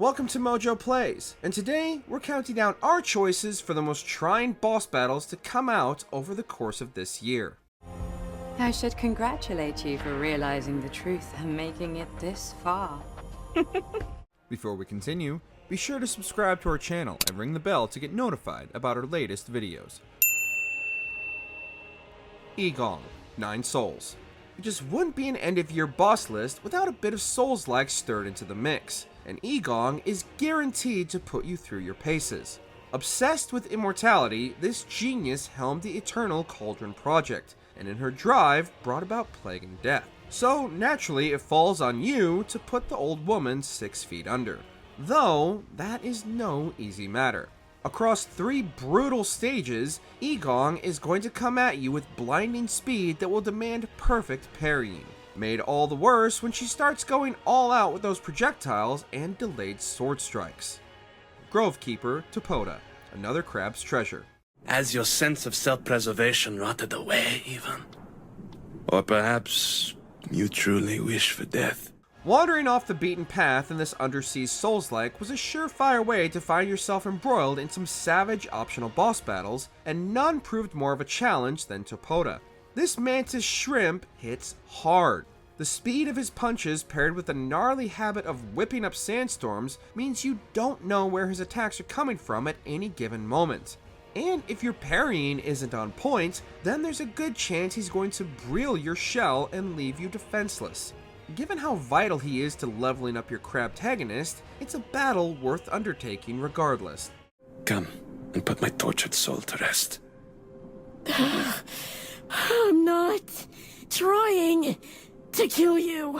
Welcome to MojoPlays, and today we're counting down our choices for the most trying boss battles to come out over the course of this year. I should congratulate you for realizing the truth and making it this far. Before we continue, be sure to subscribe to our channel and ring the bell to get notified about our latest videos. Egong, 9 souls. It just wouldn't be an end-of-year boss list without a bit of Soulslike stirred into the mix, and Egong is guaranteed to put you through your paces. Obsessed with immortality, this genius helmed the eternal Cauldron project, and in her drive brought about plague and death. So naturally it falls on you to put the old woman 6 feet under. Though, that is no easy matter. Across 3 brutal stages, Egong is going to come at you with blinding speed that will demand perfect parrying. Made all the worse when she starts going all out with those projectiles and delayed sword strikes. Grovekeeper Topoda, another crab's treasure. As your sense of self-preservation rotted away, even. Or perhaps you truly wish for death. Wandering off the beaten path in this undersea Soulslike was a surefire way to find yourself embroiled in some savage optional boss battles, and none proved more of a challenge than Topoda. This mantis shrimp hits hard. The speed of his punches paired with the gnarly habit of whipping up sandstorms means you don't know where his attacks are coming from at any given moment. And if your parrying isn't on point, then there's a good chance he's going to breel your shell and leave you defenseless. Given how vital he is to leveling up your crabtagonist, it's a battle worth undertaking regardless. Come and put my tortured soul to rest. I'm not trying to kill you.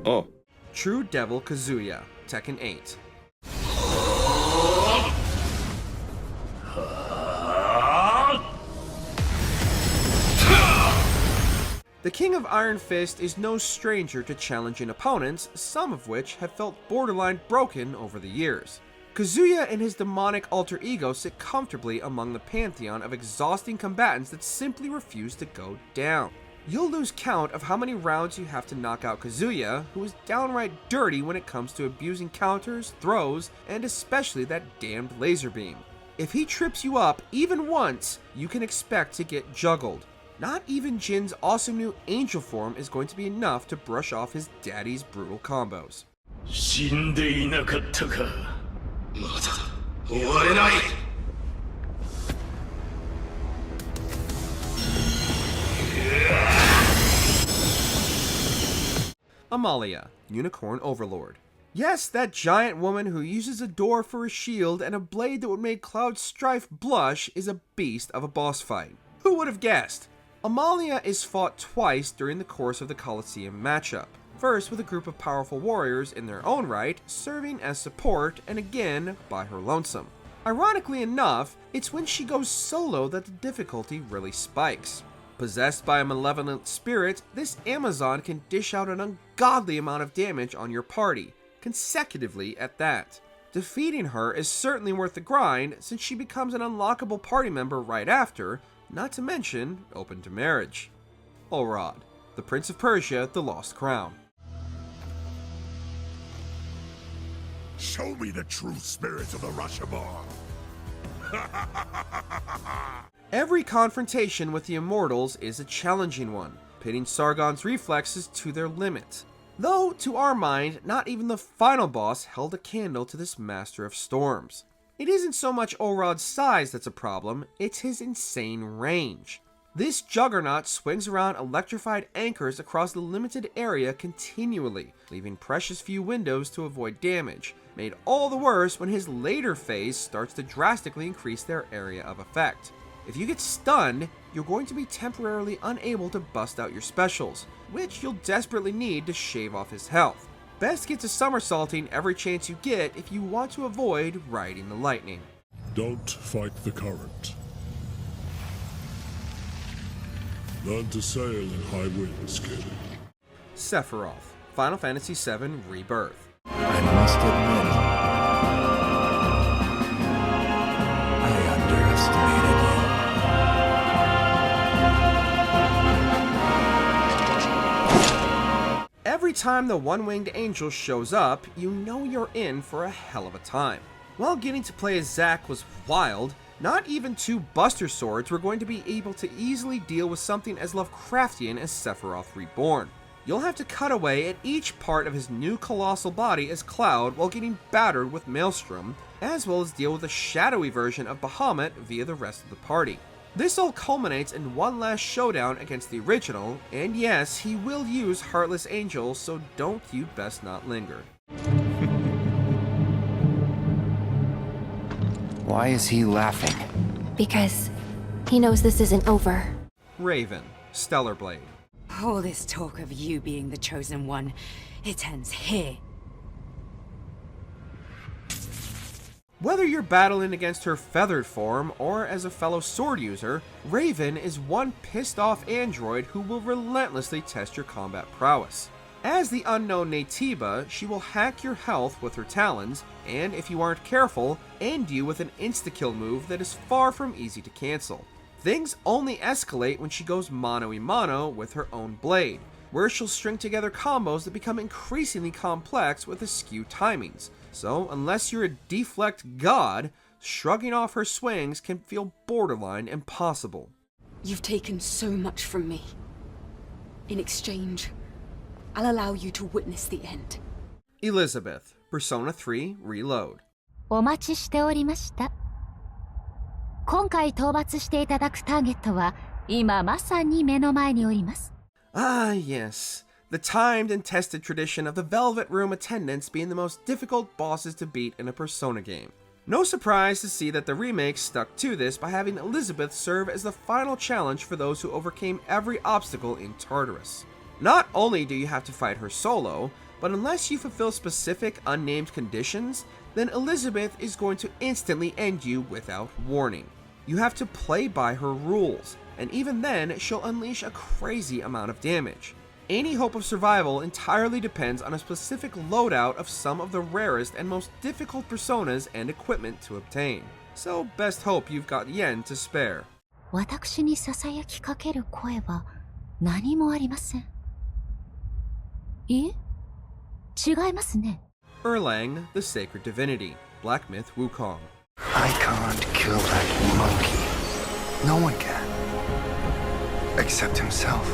Oh. True Devil Kazuya, Tekken 8. The King of Iron Fist is no stranger to challenging opponents, some of which have felt borderline broken over the years. Kazuya and his demonic alter ego sit comfortably among the pantheon of exhausting combatants that simply refuse to go down. You'll lose count of how many rounds you have to knock out Kazuya, who is downright dirty when it comes to abusing counters, throws, and especially that damned laser beam. If he trips you up even once, you can expect to get juggled. Not even Jin's awesome new angel form is going to be enough to brush off his daddy's brutal combos. Amalia, Unicorn Overlord. Yes, that giant woman who uses a door for a shield and a blade that would make Cloud Strife blush is a beast of a boss fight. Who would have guessed? Amalia is fought twice during the course of the Colosseum matchup. First with a group of powerful warriors in their own right, serving as support, and again by her lonesome. Ironically enough, it's when she goes solo that the difficulty really spikes. Possessed by a malevolent spirit, this Amazon can dish out an ungodly amount of damage on your party, consecutively at that. Defeating her is certainly worth the grind, since she becomes an unlockable party member right after, not to mention open to marriage. Ordo, the Prince of Persia, the Lost Crown. Show me the true spirit of the Rashomon. Every confrontation with the Immortals is a challenging one, pitting Sargon's reflexes to their limit. Though, to our mind, not even the final boss held a candle to this Master of Storms. It isn't so much Orod's size that's a problem, it's his insane range. This juggernaut swings around electrified anchors across the limited area continually, leaving precious few windows to avoid damage, made all the worse when his later phase starts to drastically increase their area of effect. If you get stunned, you're going to be temporarily unable to bust out your specials, which you'll desperately need to shave off his health. Best get to somersaulting every chance you get if you want to avoid riding the lightning. Don't fight the current. Learn to sail in high winds, kid. Sephiroth, Final Fantasy VII Rebirth. I must admit, I underestimated you. Every time the one-winged angel shows up, you know you're in for a hell of a time. While getting to play as Zack was wild, not even two Buster Swords were going to be able to easily deal with something as Lovecraftian as Sethro Reborn. You'll have to cut away at each part of his new colossal body as Cloud while getting battered with Maelstrom, as well as deal with a shadowy version of Bahamut via the rest of the party. This all culminates in one last showdown against the original, and yes, he will use Heartless Angel, so you'd best not linger. Why is he laughing? Because he knows this isn't over. Raven, Stellar Blade. All this talk of you being the chosen one, it ends here. Whether you're battling against her feathered form or as a fellow sword user, Raven is one pissed off android who will relentlessly test your combat prowess. As the unknown Natiba, she will hack your health with her talons, and if you aren't careful, end you with an insta-kill move that is far from easy to cancel. Things only escalate when she goes mano-a-mano with her own blade, where she'll string together combos that become increasingly complex with askew timings. So, unless you're a deflect god, shrugging off her swings can feel borderline impossible. You've taken so much from me. In exchange, I'll allow you to witness the end. Elizabeth, Persona 3 Reload. お待ちしておりました。今回討伐していただくターゲットは今まさに目の前におります。Ah, yes. The timed and tested tradition of the Velvet Room attendants being the most difficult bosses to beat in a Persona game. No surprise to see that the remake stuck to this by having Elizabeth serve as the final challenge for those who overcame every obstacle in Tartarus. Not only do you have to fight her solo, but unless you fulfill specific unnamed conditions, then Elizabeth is going to instantly end you without warning. You have to play by her rules, and even then, she'll unleash a crazy amount of damage. Any hope of survival entirely depends on a specific loadout of some of the rarest and most difficult personas and equipment to obtain. So best hope you've got yen to spare. 私にささやきかける声は何もありません。いえ、違いますね。Erlang, the Sacred Divinity, Black Myth Wukong. I can't kill that monkey. No one can. Except himself.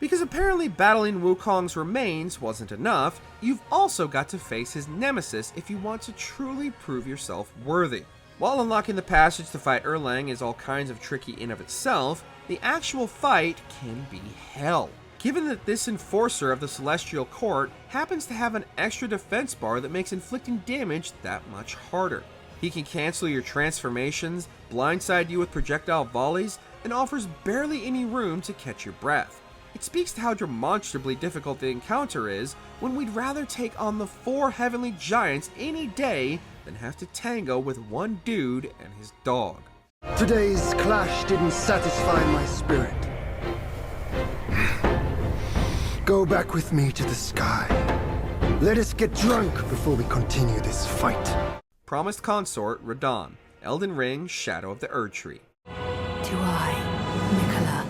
Because apparently battling Wukong's remains wasn't enough, you've also got to face his nemesis if you want to truly prove yourself worthy. While unlocking the passage to fight Erlang is all kinds of tricky in of itself, the actual fight can be hell. Given that this enforcer of the Celestial Court happens to have an extra defense bar that makes inflicting damage that much harder. He can cancel your transformations, blindside you with projectile volleys, and offers barely any room to catch your breath. It speaks to how demonstrably difficult the encounter is when we'd rather take on the 4 heavenly giants any day than have to tango with one dude and his dog. Today's clash didn't satisfy my spirit. Go back with me to the sky. Let us get drunk before we continue this fight. Promised Consort Radon, Elden Ring Shadow of the Erd Tree. Do I, Nicola,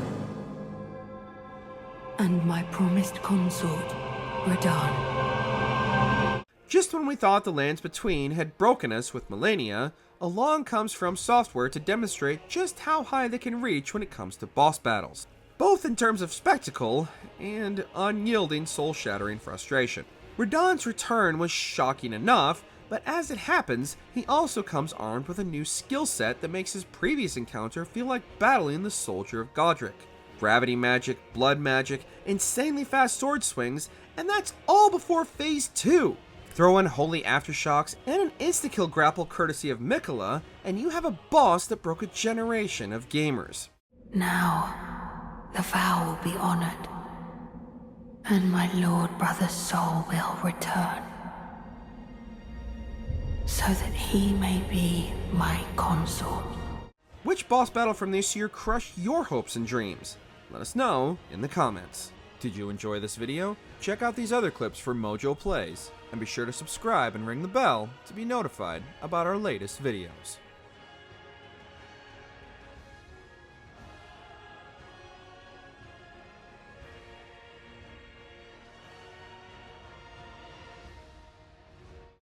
and my promised consort, Radon. Just when we thought the lands between had broken us with millennia, along comes From Software to demonstrate just how high they can reach when it comes to boss battles, both in terms of spectacle and unyielding soul-shattering frustration. Radon's return was shocking enough, but as it happens, he also comes armed with a new skill set that makes his previous encounter feel like battling the Soldier of Godric. Gravity magic, blood magic, insanely fast sword swings, and that's all before Phase 2! Throw in holy aftershocks and an insta-kill grapple courtesy of Mikola, and you have a boss that broke a generation of gamers. Now, the vow will be honored, and my lord brother's soul will return, so that he may be my consort. Which boss battle from this year crushed your hopes and dreams? Let us know in the comments. Did you enjoy this video? Check out these other clips for MojoPlays, and be sure to subscribe and ring the bell to be notified about our latest videos.